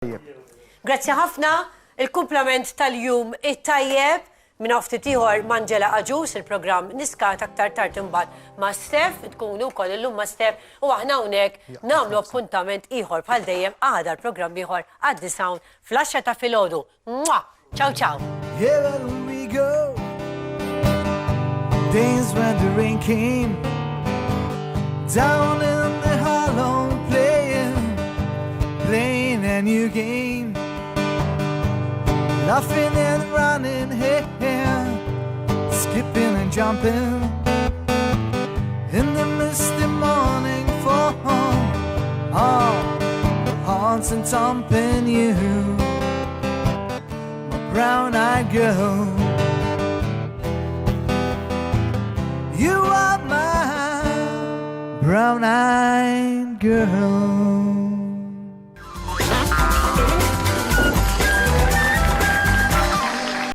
Grazzi ħafna, il-kumplament tal-jum it-tajjeb minn ftit ieħor Manġela Aġus, il-programm niskat aktar tard imbagħad ma' Stef, tkunu wkoll illum ma' Stef, u aħna hawnhekk nagħmlu appuntament ieħor bħal dejjem għada l-programm ieħor Għaddi Sound fl-10 ta' filgħodu. Ciao ciao. Here we go. Days when the rain came down in the hollow, playing a new game, laughing and running, hey, skipping and jumping in the misty morning fall. Haunts and thumping you, my brown-eyed girl. You are my brown-eyed girl.